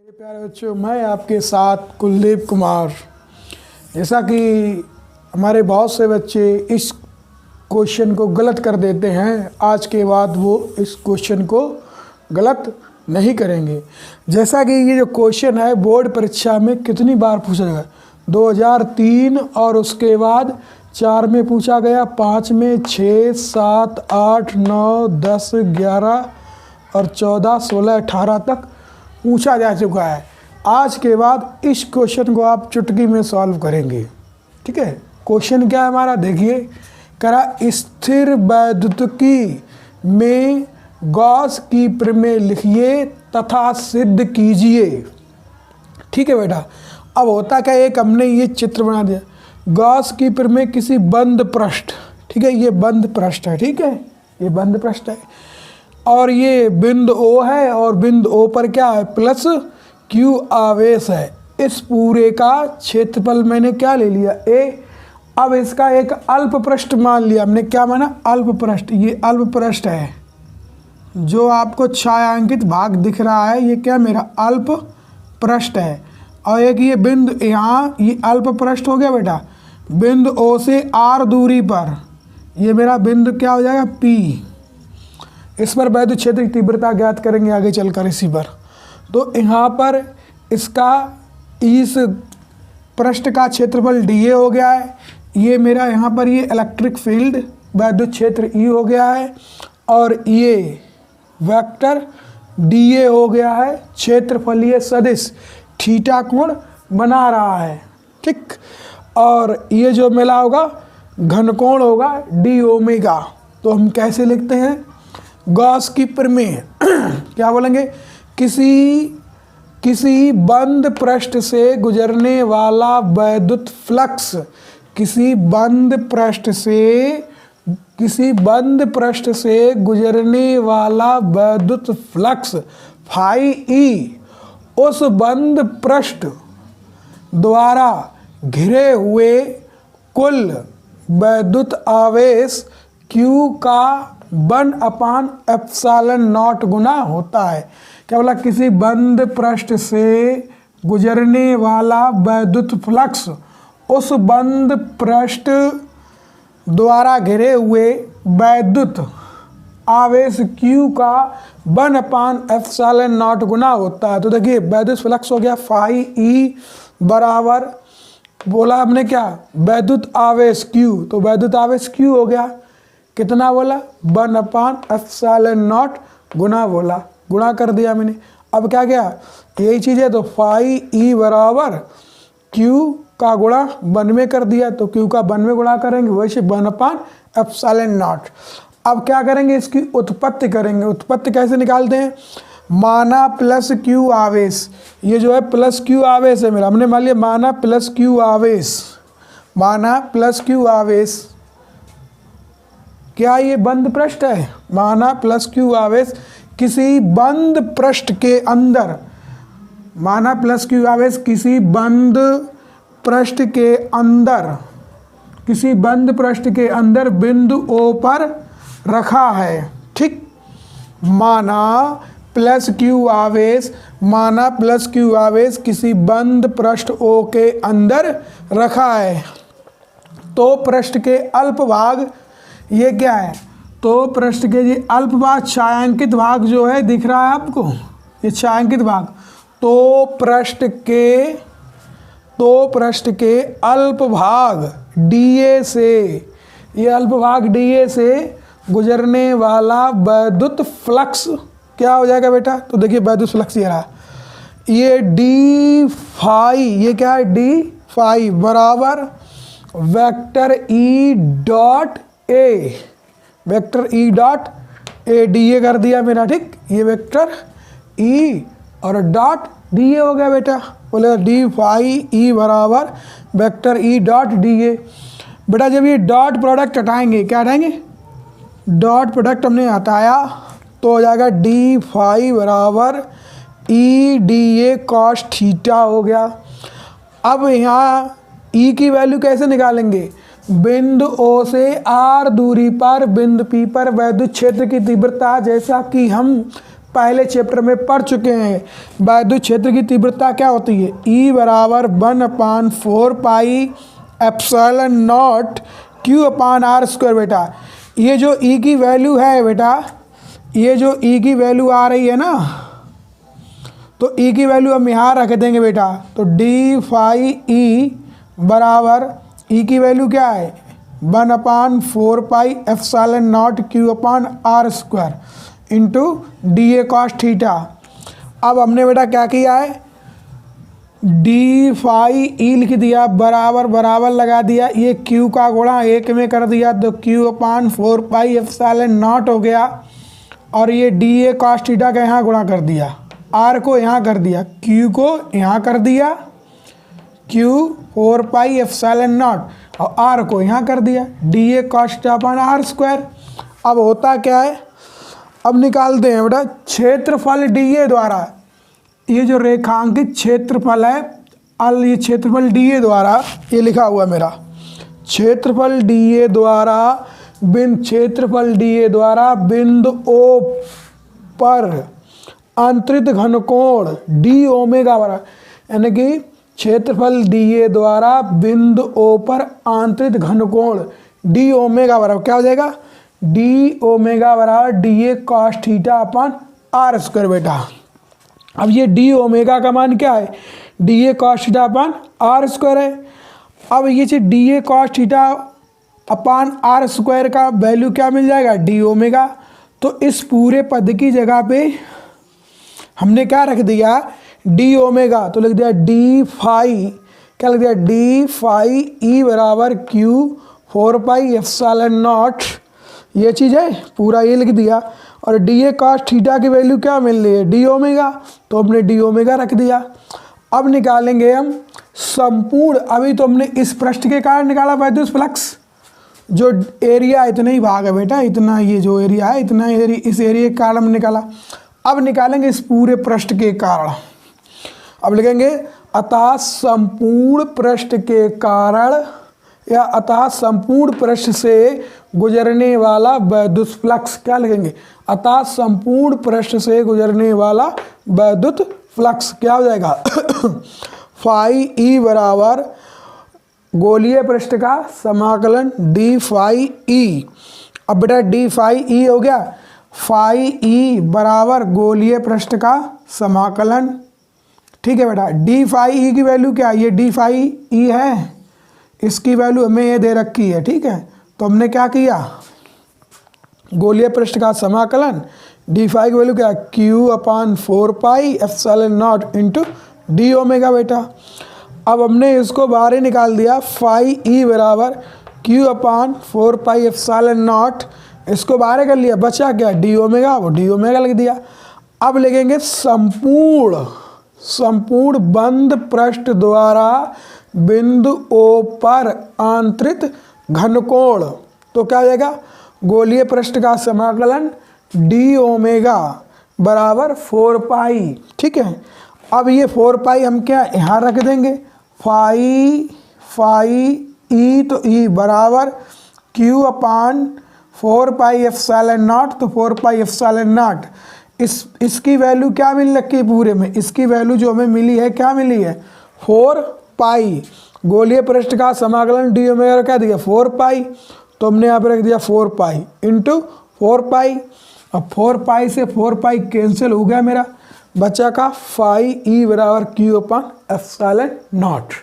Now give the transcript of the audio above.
मेरे प्यारे बच्चों, मैं आपके साथ कुलदीप कुमार। जैसा कि हमारे बहुत से बच्चे इस क्वेश्चन को गलत कर देते हैं, आज के बाद वो इस क्वेश्चन को गलत नहीं करेंगे। जैसा कि ये जो क्वेश्चन है बोर्ड परीक्षा में कितनी बार पूछा गया, 2003 और उसके बाद 4 में पूछा गया, 5 में, 6, 7, 8, 9, 10, 11 और 14, 16, 18 तक पूछा जा चुका है। आज के बाद इस क्वेश्चन को आप चुटकी में सॉल्व करेंगे। ठीक है, क्वेश्चन क्या है हमारा, देखिए। करा स्थिर वैद्युतिकी में गॉस की प्रमेय लिखिए तथा सिद्ध कीजिए। ठीक है बेटा, अब होता क्या, एक हमने ये चित्र बना दिया। गॉस की प्रमेय किसी बंद पृष्ठ, ठीक है, ये बंद पृष्ठ है, ठीक है, ये बंद पृष्ठ है और ये बिंदु O है और बिंदु O पर क्या है, प्लस Q आवेश है। इस पूरे का क्षेत्रफल मैंने क्या ले लिया, A। अब इसका एक अल्प पृष्ठ मान लिया हमने, क्या माना, अल्प पृष्ठ। ये अल्प पृष्ठ है, जो आपको छायांकित भाग दिख रहा है, ये क्या मेरा अल्प पृष्ठ है। और एक ये बिंदु यहाँ, ये अल्प पृष्ठ हो गया बेटा। बिंदु O से R दूरी पर ये मेरा बिंदु क्या हो जाएगा, P। इस पर वैद्युत क्षेत्र की तीव्रता ज्ञात करेंगे आगे चलकर इसी पर। तो यहाँ पर इसका इस पृष्ठ का क्षेत्रफल dA हो गया है। ये मेरा यहाँ पर ये इलेक्ट्रिक फील्ड वैद्युत क्षेत्र E हो गया है और ये वेक्टर dA हो गया है। क्षेत्रफलीय सदिश थीटा कोण बना रहा है, ठीक। और ये जो मिला होगा घनकोण होगा d ओमेगा। तो हम कैसे लिखते हैं, गॉस की प्रमेय क्या बोलेंगे, किसी बंद पृष्ठ से गुजरने वाला वैद्युत फ्लक्स, किसी बंद पृष्ठ से गुजरने वाला वैद्युत फ्लक्स फाई ई उस बंद पृष्ठ द्वारा घिरे हुए कुल वैद्युत आवेश Q का 1/ε0 गुना होता है। क्या बोला, किसी बंद पृष्ठ से गुजरने वाला वैद्युत फ्लक्स उस बंद पृष्ठ द्वारा घिरे हुए वैद्युत आवेश Q का 1/ε0 गुना होता है। तो देखिए वैद्युत फ्लक्स हो गया फाई ई बराबर, बोला हमने क्या, वैद्युत आवेश Q, तो वैद्युत आवेश Q हो गया कितना, बोला 1/ε0 गुना, बोला गुणा कर दिया मैंने। अब क्या क्या, यही चीज़ है, तो फाई ई बराबर Q का गुणा 92 कर दिया, तो Q का 92 गुणा करेंगे, वैसे 1/ε0। अब क्या करेंगे, इसकी उत्पत्ति करेंगे। उत्पत्ति कैसे निकालते हैं, माना प्लस Q आवेश, ये जो है प्लस Q आवेश है मेरा, हमने मान लिया माना प्लस Q आवेश, माना प्लस Q आवेश, क्या ये बंद पृष्ठ है, माना प्लस Q आवेश किसी बंद पृष्ठ के अंदर, माना प्लस Q आवेश किसी बंद पृष्ठ के अंदर, किसी बंद पृष्ठ के अंदर बिंदु O पर रखा है, ठीक। माना प्लस Q आवेश, माना प्लस Q आवेश किसी बंद पृष्ठ O के अंदर रखा है। तो पृष्ठ के अल्प भाग ये क्या है, तो पृष्ठ के ये अल्प भाग, छायांकित भाग जो है दिख रहा है आपको, ये छायांकित भाग, तो पृष्ठ के अल्प भाग dA से, ये अल्प भाग dA से गुजरने वाला वैद्युत फ्लक्स क्या हो जाएगा बेटा, तो देखिए वैद्युत फ्लक्स ये रहा, ये d फाई, ये क्या है d फाई बराबर vector E dot A, vector E dot A, dA कर दिया मेरा, ठीक। ये वेक्टर E और डॉट dA हो गया बेटा, बोले d फाई E बराबर वेक्टर E डॉट dA। बेटा जब ये डॉट प्रोडक्ट हटाएंगे, क्या हटाएंगे, डॉट प्रोडक्ट हमने हटाया, तो हो जाएगा d फाई बराबर E dA कॉस थीटा हो गया। अब यहाँ E की वैल्यू कैसे निकालेंगे, बिंदु O से R दूरी पर बिंदु P पर वैद्युत क्षेत्र की तीव्रता, जैसा कि हम पहले चैप्टर में पढ़ चुके हैं। वैद्युत क्षेत्र की तीव्रता क्या होती है, E बराबर 1/4 पाई एप्सिलॉन नॉट Q/r² बेटा। ये जो E की वैल्यू है बेटा, ये जो E की वैल्यू आ रही है ना, तो E की वैल्यू हम यहाँ रख देंगे बेटा। तो d∅E बराबर E की वैल्यू क्या है 1/4 pi epsilon not Q/r² into DA cos theta. अब हमने बेटा क्या किया है, d∅E लिख दिया, बराबर बराबर लगा दिया, ये Q का गुणा 1 में कर दिया तो Q/4 पाई एप्सिलॉन नॉट हो गया, और ये DA cos थीटा का यहाँ गुणा कर दिया, R को यहाँ कर दिया, Q को यहाँ कर दिया, Q 4 पाई एप्सिलॉन नॉट, और R को यहाँ कर दिया DA cos θ/r²। अब होता क्या है, अब निकालते हैं बेटा क्षेत्रफल DA द्वारा, ये जो रेखांकित क्षेत्रफल है, ये क्षेत्रफल DA द्वारा, ये लिखा हुआ मेरा क्षेत्रफल DA द्वारा बिंदु O पर आंतरिक घनकोण d ओमेगा बराबर, यानी कि क्षेत्रफल DA द्वारा बिंदु O पर आंतरिक घनकोण d ओमेगा बराबर क्या हो जाएगा, d ओमेगा बराबर DA cos θ/r² बेटा। अब ये d ओमेगा का मान क्या है, DA cos θ/r² है। अब ये चीज DA cos θ/r² का वैल्यू क्या मिल जाएगा, d ओमेगा। तो इस पूरे पद की जगह पे हमने क्या रख दिया, d ओमेगा, तो लिख दिया d∅, क्या लिख दिया d∅E बराबर Q 4 पाई एप्सिलॉन नॉट, ये चीज़ है पूरा ये लिख दिया, और DA cos थीटा की वैल्यू क्या मिल रही है, d ओमेगा, तो हमने d ओमेगा रख दिया। अब निकालेंगे हम संपूर्ण, अभी तो हमने इस पृष्ठ के कारण निकाला वैद्युत फ्लक्स, जो एरिया इतना ही भाग है बेटा, इतना ये जो एरिया है इतना एरिया, इस एरिया के कारण हमने निकाला। अब निकालेंगे इस पूरे पृष्ठ के कारण, अब लिखेंगे अतः संपूर्ण पृष्ठ के कारण, या अतः संपूर्ण पृष्ठ से गुजरने वाला वैद्युत फ्लक्स, क्या लिखेंगे, अतः संपूर्ण पृष्ठ से गुजरने वाला वैद्युत फ्लक्स क्या हो जाएगा ∅E बराबर गोलीय पृष्ठ का समाकलन d∅E। अब बेटा d∅E हो गया, ∅E बराबर गोलीय पृष्ठ का समाकलन, ठीक है बेटा। d∅E की वैल्यू क्या है, ये d∅E है, इसकी वैल्यू हमें ये दे रखी है, ठीक है। तो हमने क्या किया, गोलीय पृष्ठ का समाकलन d∅ की वैल्यू क्या है Q/4 pi epsilon not into d omega बेटा। अब हमने इसको बाहर ही निकाल दिया, ∅E बराबर Q/4 पाई एप्सिलॉन नॉट, इसको बाहर कर लिया, बचा क्या d ओमेगा, वो d ओमेगा लिख दिया। अब लिखेंगे संपूर्ण बंद पृष्ठ द्वारा बिंदु O पर आंतरिक घनकोण, तो क्या हो जाएगा, गोलीय पृष्ठ का समाकलन d ओमेगा बराबर 4 पाई, ठीक है। अब ये 4 पाई हम क्या यहाँ रख देंगे, ∅E तो E बराबर Q/4 पाई एप्सिलॉन नॉट, तो 4 पाई एप्सिलॉन नॉट, इसकी वैल्यू क्या मिल रखी है पूरे में, इसकी वैल्यू जो हमें मिली है क्या मिली है 4 पाई, गोलीय पृष्ठ का समाकलन d ओमेगा क्या दिया 4 पाई, तो हमने यहाँ पे रख दिया 4 पाई इंटू 4 पाई। अब 4 पाई से 4 पाई कैंसिल हो गया मेरा, बचा का ∅E बराबर Q/एप्सिलॉन नॉट।